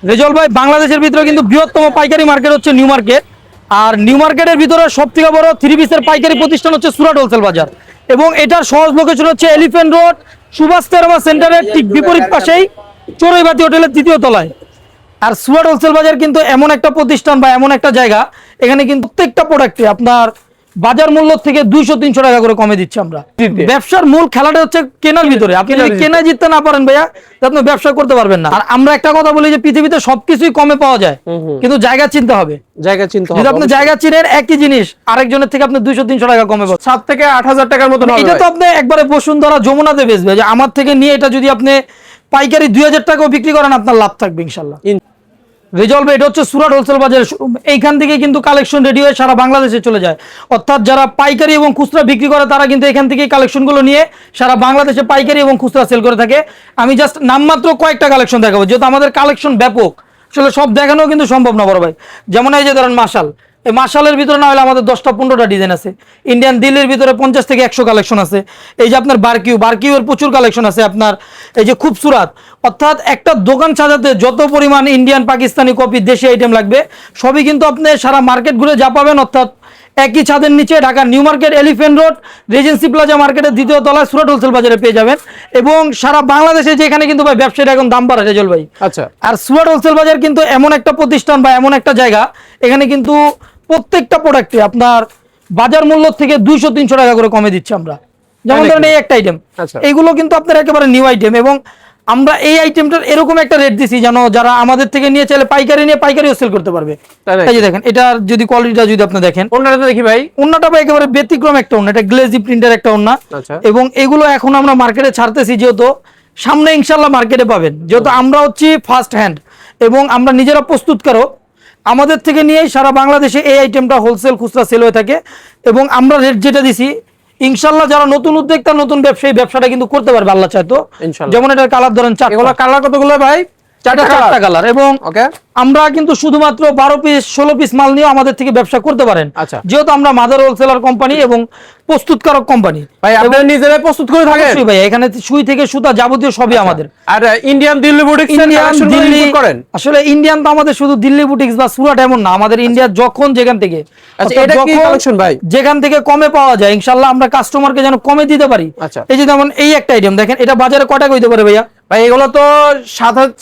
রেজল ভাই, বাংলাদেশের ভিতরে কিন্তু বৃহত্তম পাইকারি মার্কেট হচ্ছে নিউ মার্কেট। আর নিউ মার্কেটের ভিতরে সবথেকে বড় 3 পিসের পাইকারি প্রতিষ্ঠান হচ্ছে সুরাট হোলসেল বাজার। এবং এটার সহজ লোকেশন হচ্ছে এলিফ্যান্ট রোড, সুভাষ তেরমা সেন্টারের ঠিক বিপরীত পাশেই চড়ুইবাতি হোটেলের 3য় তলায়। আর সুরাট হোলসেল বাজার কিন্তু এমন একটা প্রতিষ্ঠান বা এমন একটা জায়গা, এখানে কিন্তু প্রত্যেকটা প্রোডাক্টে আপনার বাজার মূল্য থেকে 200-300 টাকা করে কমে দিচ্ছে আমরা। ব্যবসার মূল খেলাটা হচ্ছে কেনার ভিতরে। আপনি যদি কেনা জিততে না পারেন ভাইয়া, আপনি ব্যবসা করতে পারবেন না। আর আমরা একটা কথা বলি যে পৃথিবীতে সবকিছুই কমে পাওয়া যায়, কিন্তু জায়গা চিনতে হবে। যদি আপনি জায়গা চিনেন, একই জিনিস আরেকজনের থেকে আপনি 200-300 টাকা কমে পাবেন। 7 থেকে 8,000 টাকার মতো হবে। এটা তো আপনি একবারে বসুন্ধরা যমুনাতে বেচবে, যে আমার থেকে নিয়ে এটা যদি আপনি পাইকারি 2000 টাকাও বিক্রি করেন, আপনার লাভ থাকবে ইনশাল্লাহ। রেজল ভাই, এটা হচ্ছে সুরাট হোলসেল বাজারের শোরুম। এইখান থেকে কিন্তু কালেকশন রেডি হয়ে সারা বাংলাদেশে চলে যায়। অর্থাৎ যারা পাইকারি এবং খুচরা বিক্রি করে, তারা কিন্তু এখান থেকে কালেকশনগুলো নিয়ে সারা বাংলাদেশে পাইকারি এবং খুচরা সেল করে থাকে। আমি জাস্ট নামমাত্র কয়েকটা কালেকশন দেখাবো, যেহেতু আমাদের কালেকশন ব্যাপক, আসলে সব দেখানো কিন্তু সম্ভব না বড় ভাই। যেমন এই যে ধরেন মাশাল, এই মাশালের ভিতরে না হলে আমাদের 10টা-15টা ডিজাইন আছে। ইন্ডিয়ান দিল্লির ভিতরে 50 থেকে 100 কালেকশন আছে। এই যে আপনার বারকিউর প্রচুর কালেকশন আছে আপনার। এই যে খুবসুরাত, অর্থাৎ একটা দোকান সাজাতে যত পরিমাণ ইন্ডিয়ান, পাকিস্তানি কপি, দেশি আইটেম লাগবে, সবই কিন্তু আপনি সারা মার্কেট ঘুরে যা পাবেন, অর্থাৎ একই ছাদের নিচে Dhaka new market, elephant road, Regency plaza মার্কেটের 2য় তলায় সুরাট হোলসেল বাজারে পেয়ে যাবেন। এবং সারা বাংলাদেশে যেখানে কিন্তু ভাই ব্যবসায়ীরা এখন দাম বাড়ে রেজল ভাই। আচ্ছা। আর সুরাট হোলসেল বাজার কিন্তু এমন একটা প্রতিষ্ঠান বা এমন একটা জায়গা, এখানে কিন্তু প্রত্যেকটা প্রোডাক্টে আপনার বাজার মূল্য থেকে 200-300 টাকা করে কমে দিচ্ছি আমরা। যেমন ধরেন এই একটা আইটেম, এইগুলো কিন্তু আপনার একেবারে নিউ আইটেম। এবং আমরা এই আইটেমটার এরকম একটা রেট দিছি যেন যারা আমাদের থেকে নিয়ে চাইলে পাইকারি নিয়ে পাইকারিও সেল করতে পারবে। এই যে দেখেন, এটার যদি কোয়ালিটিটা যদি আপনি দেখেন, ওন্নাটা দেখি ভাই। ওন্নাটা ভাই একেবারে ব্যতিক্রম একটা ওন্না, এটা গ্লেজি প্রিন্টের একটা ওন্না। এবং এগুলো এখন আমরা মার্কেটে ছাড়তেছি, যেহেতু সামনে ইনশাল্লাহ মার্কেটে পাবেন। যেহেতু আমরা হচ্ছি ফার্স্ট হ্যান্ড এবং আমরা নিজেরা প্রস্তুতকারক, আমাদের থেকে নিয়েই সারা বাংলাদেশে এই আইটেমটা হোলসেল খুচরা সেল হয়ে থাকে। এবং আমরা রেট যেটা দিছি, ইনশাল্লাহ যারা নতুন উদ্যোক্তা, নতুন ব্যবসায়ী, ব্যবসাটা কিন্তু করতে পারবে আল্লাহ চাইতো। যেমন এটার কালার ধরেন 4, এগুলো কালার কতগুলো ভাই? 4টা কালার। এবং আমরা কিন্তু শুধুমাত্র 12 পিস 16 পিস মাল নিয়ে আমাদের থেকে ব্যবসা করতে পারেন, যেহেতু আমরা মাদার হোলসেলার কোম্পানি এবং প্রস্তুতকারক কোম্পানি। ভাই আপনারা নিজেরাই প্রস্তুত করে থাকেন? ভাই এখানে সুই থেকে সুতা যাবতীয় সবই আমাদের। আর ইন্ডিয়ান দিল্লি বুটিক্স করেন? আসলে ইন্ডিয়ান তো আমাদের শুধু দিল্লি বুটিক্স বা সুরাট এমন না, আমাদের ইন্ডিয়া যখন যেখান থেকে, এটা কি কালেকশন ভাই? যেখান থেকে কমে পাওয়া যায় ইনশাআল্লাহ আমরা কাস্টমারকে যেন কমে দিতে পারি। এই যে যেমন এই একটা আইটেম দেখেন, এটা বাজারে কত টাকা হইতে পারে ভাইয়া? ভাই এগুলো তো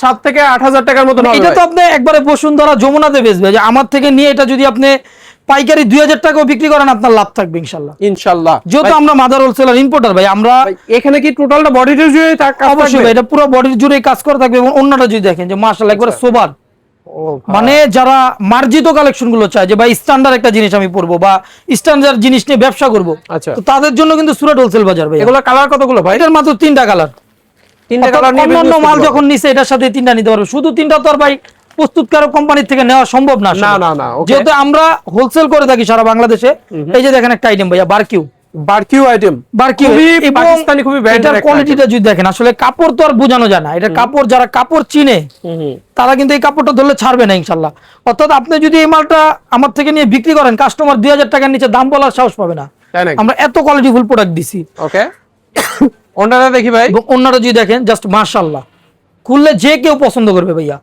7 থেকে 8,000 টাকার মতো হবে। এটা তো আপনি একবারে বসুন্ধরা যমুনাতে বেচবে, যে আমার থেকে নিয়ে এটা যদি আপনি পাইকারি 2000 টাকাও বিক্রি করেন, আপনার লাভ থাকবে ইনশাআল্লাহ। ইনশাআল্লাহ। যেহেতু আমরা মাদার হোলসেলার ইম্পোর্টার ভাই, আমরা এখানে কি টোটালটা বডি জুড়ে থাকবে? অবশ্যই ভাই, এটা পুরো বডি জুড়ে কাজ করা থাকবে। এবং অন্যটা যদি দেখেন যে মাশাআল্লাহ একবারে সোবার, মানে যারা মার্জিত কালেকশন গুলো চায় যে ভাই স্ট্যান্ডার্ড একটা জিনিস আমি পরবো বা স্ট্যান্ডার্ড জিনিস নিয়ে ব্যবসা করবো, তো তাদের জন্য কিন্তু সুরাট হোলসেল বাজার ভাই। এগুলো কালার কতগুলো ভাই? এটার মাত্র 3টা কালার। 3টা কালার নিয়ে অন্য মাল যখন নিছে এটার সাথে 3টা নিতে পারবে। শুধু 3টা তো আর ভাই প্রস্তুতকারক কোম্পানি থেকে নেওয়া সম্ভব না। যেহেতু আমরা হোলসেল করে থাকি সারা বাংলাদেশে। এই যে দেখেন একটা আইটেম ভাইয়া, বারকিউ আইটেম, পাকিস্তানি খুবই ব্র্যান্ডের একটা কোয়ালিটিটা যদি দেখেন, আসলে কাপড় তো আর বোঝানো যায় না। এটা কাপড়, যারা কাপড় চিনে তারা কিন্তু এই কাপড়টা ধরলে ছাড়বে না ইনশাআল্লাহ। অর্থাৎ আপনি যদি এই মালটা আমার থেকে নিয়ে বিক্রি করেন, কাস্টমার 2000 টাকার নিচে দাম বলার সাহস পাবে না। আমরা এত কোয়ালিটিফুল প্রোডাক্ট দিছি। ওকে, ওন্নাটা দেখি ভাই। ওন্নাটা যদি দেখেন, জাস্ট মাশাআল্লাহ, খুললে যে কেউ পছন্দ করবে ভাইয়া।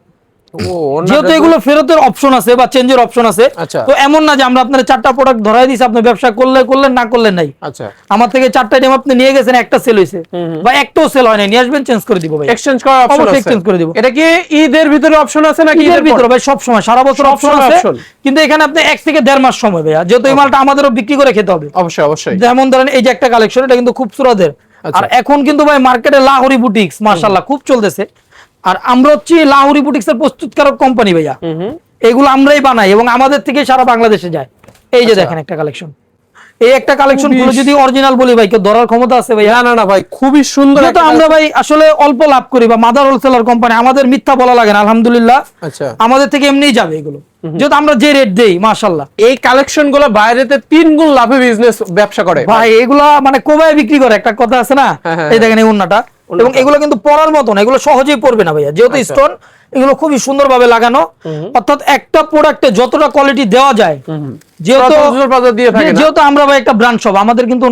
যেহেতু এগুলো ফেরতের অপশন আছে বা চেঞ্জের অপশন আছে, তো এমন না যে আমরা আপনার 4টা প্রোডাক্ট ধরাই দিছি, আপনি ব্যবসা করলেন না করলেন নাই। আমার থেকে 4টা আইটেম আপনি নিয়ে গেছেন, একটা সেল হয়েছে বা একটাও সেল হয় নাই, নিয়ে আসবেন, চেঞ্জ করে দিব ভাই। এক্সচেঞ্জ করার অপশন আছে? এক্সচেঞ্জ করে দিব। এটা কি ঈদের ভিতরে অপশন আছে নাকি? ঈদের ভিতরে ভাই সব সময়, সারা বছর অপশন আছে, কিন্তু এখানে আপনি 1 থেকে 1.5 মাস সময় ভাইয়া, যেহেতু এই মালটা আমাদেরও বিক্রি করে খেতে হবে। অবশ্যই। যেমন ধরেন এই যে একটা কালেকশন, এটা কিন্তু খুব সুরাদের। আর এখন কিন্তু ভাই মার্কেটে লাহোরি বুটিক্স মাশাআল্লাহ খুব চলতেছে। আর আমরা হচ্ছে লাহোরি বুটিক্স এর প্রস্তুতকারক কোম্পানি ভাইয়া। এগুলো আমরাই বানাই এবং আমাদের থেকে সারা বাংলাদেশে যায়। এই যে দেখেন একটা কালেকশন, এই একটা কালেকশন গুলো যদি অরিজিনাল বলি ভাই, কেউ ধরার ক্ষমতা আছে ভাই? না ভাই, খুবই সুন্দর। তো আমরা ভাই আসলে অল্প লাভ করি বা মাদার হোলসেলার কোম্পানি, আমাদের মিথ্যা বলা লাগে না আলহামদুলিল্লাহ। আমাদের থেকে এমনিই যাবে এগুলো, যেহেতু আমরা যে রেট দেই মাশাআল্লাহ। এই কালেকশন গুলো বাইরেতে 3 গুণ লাভে বিজনেস ব্যবসা করে ভাই। এগুলা মানে কোবায় বিক্রি করে, একটা কথা আছে না। এই দেখেন এই ওন্নাটা, এবং এগুলো কিন্তু পরার মতন, এগুলো সহজেই পড়বে না ভাইয়া, যেহেতু স্টোন এগুলো খুবই সুন্দরভাবে লাগানো, অর্থাৎ একটা প্রোডাক্টে যতটা কোয়ালিটি দেওয়া যায়, যেহেতু আমরা ভাই একটা ব্র্যান্ড শপ, আমাদের কিন্তু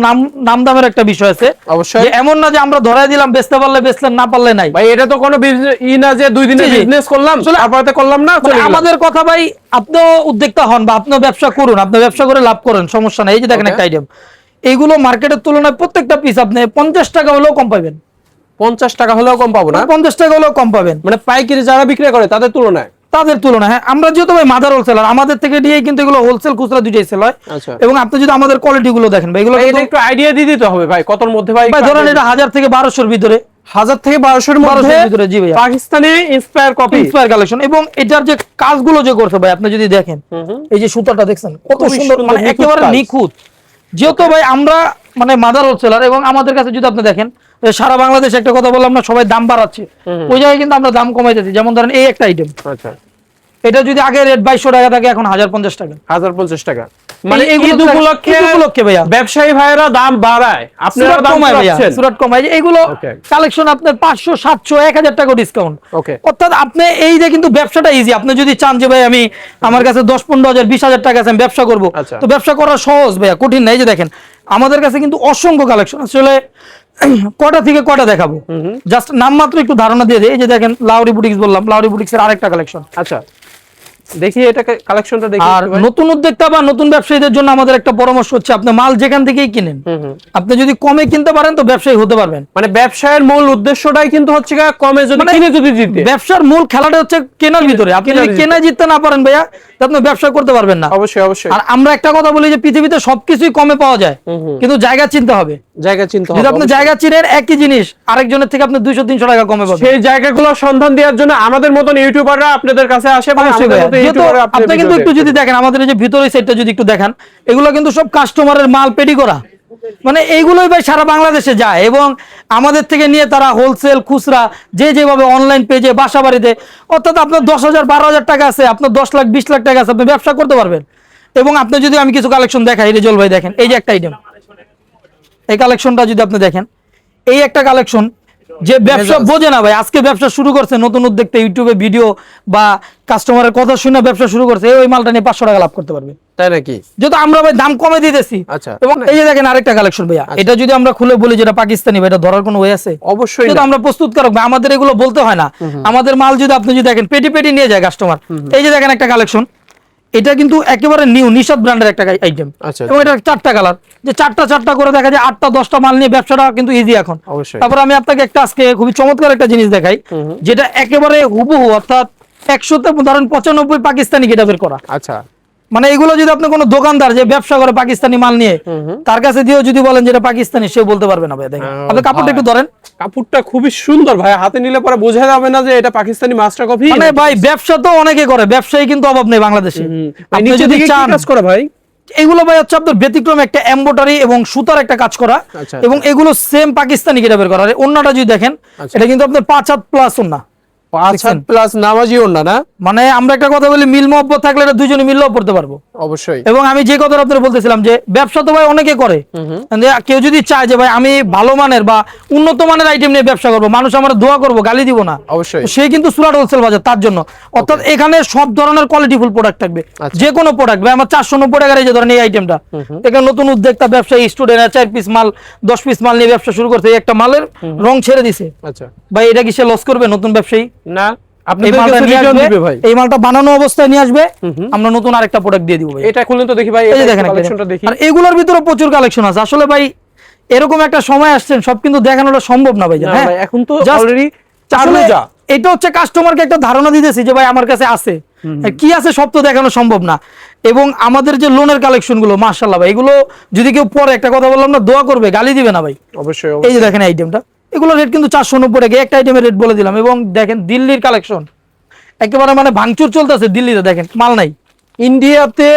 নাম দামের একটা বিষয় আছে অবশ্যই। এমন না যে আমরা ধরাই দিলাম, বেচতে পারলে বেচলেন, না পারলে নাই ভাই। এটা তো কোনো ই না যে 2 দিনে বিজনেস করলাম তারপরে করলাম না। আমাদের কথা ভাই, আপনিও উদ্যোক্তা হন বা আপনিও ব্যবসা করুন, আপনি ব্যবসা করে লাভ করেন, সমস্যা নাই। এই যে দেখেন একটা আইটেম, এইগুলো মার্কেটের তুলনায় প্রত্যেকটা পিস আপনি 50 টাকা হলেও কম পাবেন। 50 টাকা হলেও কম পাবো না, 50 টাকা হলেও কম পাবেন, মানে পাইকারি যারা বিক্রি করে তাদের তুলনায়। হ্যাঁ, আমরা যেহেতু ভাই মাদার হোলসেলার, আমাদের থেকে নিয়েই কিন্তু এগুলো হোলসেল খুচরা দুইটাই সেল হয়। এবং আপনি যদি আমাদের কোয়ালিটি গুলো দেখেন ভাই, এগুলো একটু আইডিয়া দিয়ে দিতে হবে ভাই, কতর মধ্যে ভাই ধরেন এটা 1000 থেকে 1200 এর ভিতরে, 1000 থেকে 1200 এর ভিতরে। জি ভাই, Pakistani inspire copy, inspire collection. এবং এটার যে কাজগুলো যে করছে ভাই, আপনি যদি দেখেন এই যে সুতাটা দেখছেন কত সুন্দর, মানে একেবারে নিখুঁত। যেহেতু ভাই আমরা মানে মাদার হোলসেলার, এবং আমাদের কাছে যদি আপনি দেখেন সারা বাংলাদেশে একটা কথা বললাম না, সবাই দাম বাড়াচ্ছে, ওই জায়গায় কিন্তু আমরা দাম কমাইতেছি। যেমন ধরেন এই একটা আইটেম, আচ্ছা, এটা যদি আগে রেট 2200 টাকা থাকে, এখন 1050 টাকা, 1050 টাকা। মানে ঈদ উপলক্ষে ভাইয়া ব্যবসায়ী ভাইরা দাম বাড়ায়, আপনারা দাম কমাচ্ছেন, সুরাট কমায়। এগুলো কালেকশন আপনার 500 700 1000 টাকা ডিসকাউন্ট। অর্থাৎ আপনি এই যে কিন্তু ব্যবসাটা ইজি। আপনি যদি চান যে ভাই আমি আমার কাছে 10-15,000 20,000 টাকা আছে, আমি ব্যবসা করব, তো ব্যবসা করা সহজ ভাইয়া, কঠিন না। এই যে দেখেন আমাদের কাছে কিন্তু অসংখ্য কালেকশন, আসলে কটা থেকে কটা দেখাবো, জাস্ট নাম মাত্র একটু ধারণা দিয়ে দেয়। এই যে দেখেন লাউরি বুটিক্স বললাম, লাউরি বুটিক্স এর আরেকটা কালেকশন। আচ্ছা, দেখি এটা কালেকশনটা দেখি। আর নতুন উদ্যোক্তা বা নতুন ব্যবসায়ীদের জন্য আমাদের একটা পরামর্শ হচ্ছে, আপনি মাল যেখান থেকেই কিনেন, আপনি যদি কমে কিনতে পারেন তো ব্যবসায়ী হতে পারবেন। মানে ব্যবসায়ের মূল উদ্দেশ্যটাই কিন্তু হচ্ছে কমে যদি কিনে যদি জিতে, ব্যবসার মূল খেলাটা হচ্ছে কেনার ভিতরে। আপনি যদি কেনা জিততে না পারেন ভাইয়া, আপনি ব্যবসা করতে পারবেন না। অবশ্যই অবশ্যই। আর আমরা একটা কথা বলি যে পৃথিবীতে সবকিছুই কমে পাওয়া যায়, কিন্তু জায়গা চিনতে হবে। জায়গা চিনতে হবে। যদি আপনি জায়গা চিনেন, একই জিনিস আরেকজনের থেকে আপনি 200-300 টাকা কমে পাবেন। সেই জায়গাগুলোর সন্ধান দেওয়ার জন্য আমাদের মতন ইউটিউবাররা আপনাদের কাছে আসে। আপনি কিন্তু একটু যদি দেখেন আমাদের এই যে ভিতরের সাইডটা যদি একটু দেখেন, এগুলো কিন্তু সব কাস্টমারের মাল পেডি করা, মানে এইগুলোই ভাই সারা বাংলাদেশে যায়। এবং আমাদের থেকে নিয়ে তারা হোলসেল খুচরা যেভাবে অনলাইন পেজে বাসা বাড়িতে, অর্থাৎ আপনার 10,000 12,000 টাকা আছে, আপনার 10 লাখ 20 লাখ টাকা আছে, আপনি ব্যবসা করতে পারবেন। এবং আপনি যদি আমি কিছু কালেকশন দেখাই, রেজল ভাই দেখেন এই যে একটা আইটেম, এই কালেকশনটা যদি আপনি দেখেন, এই একটা কালেকশন যে ব্যবসা বোঝে না ভাই, আজকে ব্যবসা শুরু করছে, নতুন উদ্যোক্তা ইউটিউবে ভিডিও বা কাস্টমারের কথা শুনে ব্যবসা শুরু করছে, ওই মালটা নিয়ে 500 টাকা লাভ করতে পারবে, তাই নাকি? যেহেতু আমরা ভাই দাম কমে দিতেছি। আচ্ছা, এবং এই যে দেখেন আরেকটা কালেকশন ভাইয়া, এটা যদি আমরা খুলে বলি যেটা পাকিস্তানি ভাই, এটা ধরার কোনো ওয়ে আছে? অবশ্যই। যেহেতু আমরা প্রস্তুতকারক ভাই, আমাদের এগুলো বলতে হয় না। আমাদের মাল যদি আপনি যদি দেখেন পেটি পেটি নিয়ে যায় কাস্টমার। এই যে দেখেন একটা কালেকশন, এটা কিন্তু একেবারে নিউ নিশাদ ব্র্যান্ডের একটা আইটেম, এবং এটা 4টা কালার, যে 4টা করে দেখা যায় 8টা 10টা মাল নিয়ে ব্যবসাটা কিন্তু ইজি এখন। তারপর আমি আপনাকে একটা আজকে খুবই চমৎকার একটা জিনিস দেখাই, যেটা একেবারে হুবহু, অর্থাৎ 100তে ধরেন 95 পাকিস্তানি গেটাবের করা। আচ্ছা, মানে এগুলো যদি আপনি কোনো দোকানদার যে ব্যবসা করে পাকিস্তানি মাল নিয়ে, তার কাছে দিয়েও যদি বলেন যেটা পাকিস্তানি, সে বলতে পারবে না ভাই। দেখেন আপনি কাপড়টা একটু ধরেন, কাপড়টা খুবই সুন্দর ভাই, হাতে নিলে পরে বোঝা যাবে না যে এটা পাকিস্তানি মাস্টার কপি। মানে ভাই ব্যবসা তো অনেকে করে, ব্যবসায়ী কিন্তু অভাব নেই বাংলাদেশে। আপনি যদি চান কাজ করে ভাই, এগুলো ভাই হচ্ছে আপনার ব্যতিক্রম একটা এমব্রয়ডারি এবং সুতার একটা কাজ করা, এবং এগুলো সেম পাকিস্তানি গেটাবের করা। ওন্নাটা যদি দেখেন, এটা কিন্তু আপনার 5 হাত প্লাস ওন্না, 5 হাত প্লাস নামাজি ওন্না না। মানে আমরা একটা কথা বলি, মিল মহব্বত থাকলে এটা দুইজনে মিললেও পড়তে পারবো। অবশ্যই। এবং আমি যে কথা আপনাদের বলতেছিলাম যে ব্যবসা তো ভাই অনেকে করে, কেউ যদি চায় যে ভাই আমি ভালো মানের বা উন্নত মানের আইটেম নিয়ে ব্যবসা করবো, মানুষ আমার দোয়া করবো, গালি দিব না, অবশ্যই, সে কিন্তু সুরাট হোলসেল বাজার তার জন্য। অর্থাৎ এখানে সব ধরনের কোয়ালিটিফুল প্রোডাক্ট থাকবে, যে কোনো প্রোডাক্ট ভাই। আমার 490 টাকার এই যে ধরেন এই আইটেমটা, এখানে নতুন উদ্যোক্তা ব্যবসায়ী স্টুডেন্ট 4 পিস মাল 10 পিস মাল নিয়ে ব্যবসা শুরু করতে, এই একটা মালের রং ছেড়ে দিছে। আচ্ছা ভাই, এটা কি সে লস করবে নতুন ব্যবসায়ী? না, এই মালটা বানানো অবস্থায় নিয়ে আসবে, আমরা নতুন আরেকটা প্রোডাক্ট দিয়ে দিব ভাই। এটা খুললেন তো দেখি ভাই, এই দেখেন কালেকশনটা দেখি। আর এগুলোর ভিতরে প্রচুর কালেকশন আছে। আসলে ভাই এরকম একটা সময় আসছেন, সব কিন্তু দেখানোটা সম্ভব না ভাই। হ্যাঁ, এখন তো অলরেডি চালু যা, এটা হচ্ছে কাস্টমারকে একটা ধারণা দিতেছি যে ভাই আমার কাছে আছে, কি আছে সব তো দেখানো সম্ভব না। এবং আমাদের যে লোনের কালেকশন গুলো মাশাআল্লাহ ভাই, এগুলো যদি কেউ পরে একটা কথা বললাম না, দোয়া করবে, গালি দিবে না ভাই। অবশ্যই। এই যে দেখেন আইটেমটা, এগুলো রেট কিন্তু 490 টাকা, একটা আইটেমের রেট বলে দিলাম। এবং দেখেন দিল্লির কালেকশন, একেবারে মানে ভাঙচুর চলতেছে দিল্লিতে, দেখেন মাল নাই। ইন্ডিয়াতে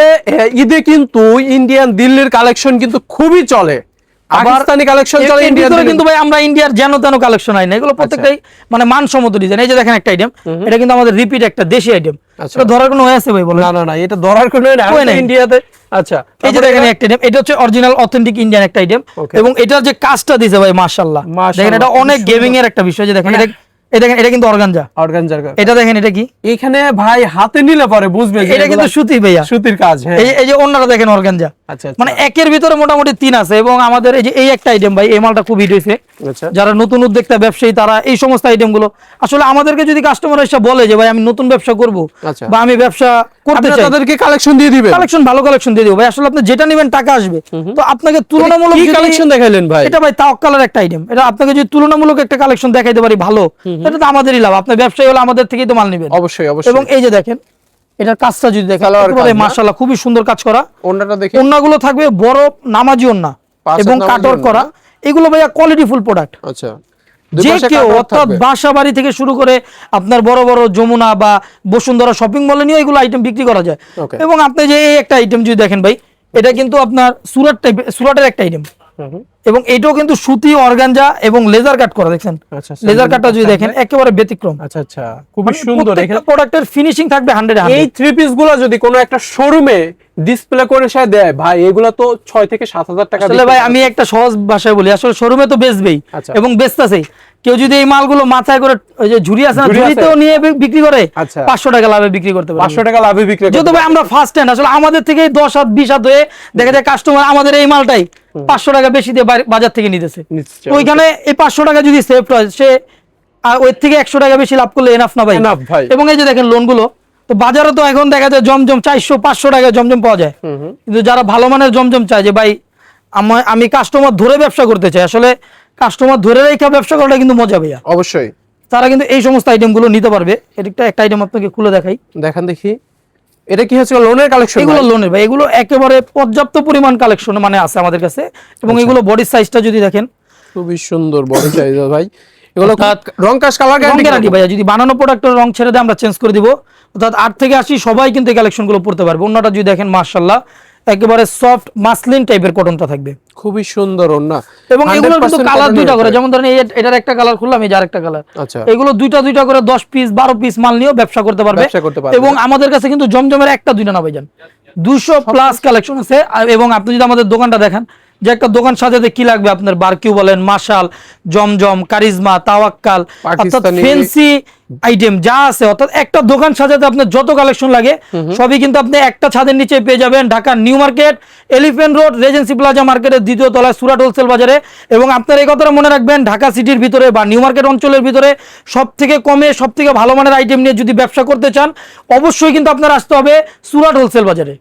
ঈদে কিন্তু ইন্ডিয়ান দিল্লির কালেকশন কিন্তু খুবই চলে, পাকিস্তানি কালেকশন চলে ইন্ডিয়াতে, কিন্তু ভাই আমরা ইন্ডিয়ার যেন তেন কালেকশন হয় না, এগুলো প্রত্যেকটাই মানে মানসম্মত ডিজাইন। এই যে দেখেন একটা আইটেম, এটা কিন্তু আমাদের রিপিট একটা দেশি আইটেম। এটা ধরার কোনো আছে ভাই? বলে না, এটা ধরার কোনো না ইন্ডিয়াতে। আচ্ছা, এই যে দেখেন একটা আইটেম, এটা হচ্ছে অরিজিনাল অথেন্টিক ইন্ডিয়ান একটা আইটেম, এবং এটার যে কাজটা দিয়েছে ভাই মাশাআল্লাহ, দেখেন এটা অনেক গেমিং এর একটা বিষয়। যে দেখেন এটা এই দেখেন এটা কিন্তু অর্গানজা। অর্গানজার কাজ। এটা দেখেন এটা কি, এখানে ভাই হাতে নিলে পরে বুঝবে যে এটা কিন্তু সুতি ভাইয়া, সুতির কাজ। হ্যাঁ, এই যে অন্যরা দেখেন অর্গানজা। আচ্ছা মানে একের ভিতরে মোটামুটি 3 আছে। এবং আমাদের এই যে এই একটা আইটেম ভাই, এই মালটা খুব হিট হয়েছে। আচ্ছা যারা নতুন উদ্যোক্তা ব্যবসায়ী তারা এই সমস্ত আইটেম গুলো আসলে আমাদেরকে যদি কাস্টমার এসে বলে যে ভাই আমি নতুন ব্যবসা করব আচ্ছা। বা আমি ব্যবসা করতে আপনারা চাই, তাদেরকে কালেকশন দিয়ে দিবেন। কালেকশন ভালো কালেকশন দিয়ে দিব ভাই। আসলে আপনি যেটা নেবেন টাকা আসবে। তো আপনাকে তুলনামূলক কি যদি- কালেকশন দেখাইলেন ভাই? এটা ভাই তাওয়াক্কালের একটা আইটেম। এটা আপনাকে যদি তুলনামূলক একটা কালেকশন দেখাইতে পারি ভালো, এটা তো আমাদেরই লাভ। আপনি ব্যবসায়ী হলে আমাদের থেকেই তো মাল নেবেন। অবশ্যই অবশ্যই। এবং এই যে দেখেন এটার কাজটা যদি দেখেন, সালোয়ার কাজ না? মাশাআল্লাহ খুবই সুন্দর কাজ করা। ওন্নাটা দেখি। ওন্নাগুলো থাকবে বড় নামাজি ওন্না পাঁচ এবং হাত নামাজি কাটওয়ার্ক ওন্না করা। না? এগুলো ভাইয়া কোয়ালিটি ফুল প্রোডাক্ট। আচ্ছা, যে কেউ অর্থাৎ বাসা বাড়ি থেকে শুরু করে আপনার বড় বড় যমুনা বা বসুন্ধরা শপিং মলে নিয়ে এগুলো আইটেম বিক্রি করা যায়। Okay. এবং আপনি যে এই একটা আইটেম যদি দেখেন ভাই, এটা কিন্তু আপনার সুরাটের একটা আইটেম। এবং এটাও কিন্তু সুতি অর্গানজা এবং লেজার কাট করা, দেখছেন আচ্ছা, লেজার কাটটা যদি দেখেন একেবারে ব্যতিক্রম। আচ্ছা আচ্ছা, খুবই সুন্দর। এখানে প্রোডাক্টের ফিনিশিং থাকবে 100 এই থ্রি পিস গুলো যদি কোনো একটা শোরুমে ডিসপ্লে করে সে দেয় ভাই, এগুলো তো 6 থেকে 7,000 টাকা। আসলে ভাই আমি একটা সহজ ভাষায় বলি, আসলে শোরুমে তো বেচবেই আচ্ছা। এবং বেচতাছেই। কেউ যদি এই মালগুলো মাথায় করে ওই যে ঝুড়ি আছে না, ঝুড়ি আছে। ঝুড়িতেও নিয়ে বিক্রি করে আচ্ছা। 500 টাকা লাভে বিক্রি করতে পারে। 500 টাকা লাভে বিক্রি যেহেতু ভাই আমরা ফার্স্ট হ্যান্ড, আসলে আমাদের থেকে 10 হাত 20 হাত হয়ে দেখা যায় কাস্টমার আমাদের এই মালটাই 500 টাকা বেশি দিয়ে বাজার থেকে নিতেছে। নিশ্চয়ই। তো ওইখানে এই 500 টাকা যদি সেভ হয়, সে ওই থেকে 100 টাকা বেশি লাভ করলে এনাফ না ভাই? Enough ভাই। এবং এই যে দেখেন লোনগুলো, তো বাজারে তো এখন দেখা যায় জমজম 400-500 টাকা জমজম পাওয়া যায়। কিন্তু যারা ভালো মানের জমজম চায় যে ভাই আমি কাস্টমার ধরে ব্যবসা করতে চাই, আসলে কাস্টমার ধরে রেখে ব্যবসা করাটা কিন্তু মজা ভাইয়া। অবশ্যই তারা কিন্তু এই সমস্ত আইটেম গুলো নিতে পারবে। এটা একটা আইটেম আপনাকে খুলে দেখাই। দেখেন দেখি, এটা কি হচ্ছে লোনের কালেকশন? এগুলো লোনের ভাই, এগুলো একেবারে পর্যাপ্ত পরিমাণ কালেকশন মানে আছে আমাদের কাছে। এবং এগুলো বডি সাইজটা যদি দেখেন খুবই সুন্দর বড় সাইজ ভাই। এগুলো রং কাজ কালার গ্যারান্টি ভাইয়া, যদি বানানো প্রোডাক্টের রং ছেড়ে দেয় আমরা চেঞ্জ করে দিব। অর্থাৎ 8 থেকে 80 সবাই কিন্তু এই কালেকশন গুলো পড়তে পারবে। অন্যটা যদি দেখেন মাশাআল্লাহ একেবারে সফট মাসলিন টাইপের কটনটা থাকবে, খুবই সুন্দর ওন্না। এবং এগুলো কিন্তু কালার দুইটা করে, যেমন ধরেন এটার একটা কালার খুললাম, এই যে আরেকটা কালার। আচ্ছা, এগুলো দুইটা করে 10 পিস 12 পিস মাল নিয়েও ব্যবসা করতে পারবে। এবং আমাদের কাছে কিন্তু জমজমের একটা দুইটা না ভাইজান, 200 প্লাস কালেকশন আছে। এবং আপনি যদি আমাদের দোকানটা দেখেন, যে একটা দোকান সাজাতে কি লাগবে আপনার, বারকিউ বলেন, মাশাল, জমজম, কারিজমা, তাওয়াক্কাল, অর্থাৎ ফ্যান্সি আইটেম যা আছে, অর্থাৎ একটা দোকান সাজাতে আপনার যত কালেকশন লাগে সবই কিন্তু আপনি একটা ছাদের নিচে পেয়ে যাবেন। Dhaka new market, elephant road, Regency plaza মার্কেটের 2য় তলায় সুরাট হোলসেল বাজারে। এবং আপনার এই কথাটা মনে রাখবেন, ঢাকা সিটির ভিতরে বা নিউ মার্কেট অঞ্চলের ভিতরে সব থেকে কমে সব থেকে ভালো মানের আইটেম নিয়ে যদি ব্যবসা করতে চান, অবশ্যই কিন্তু আপনার আসতে হবে সুরাট হোলসেল বাজারে।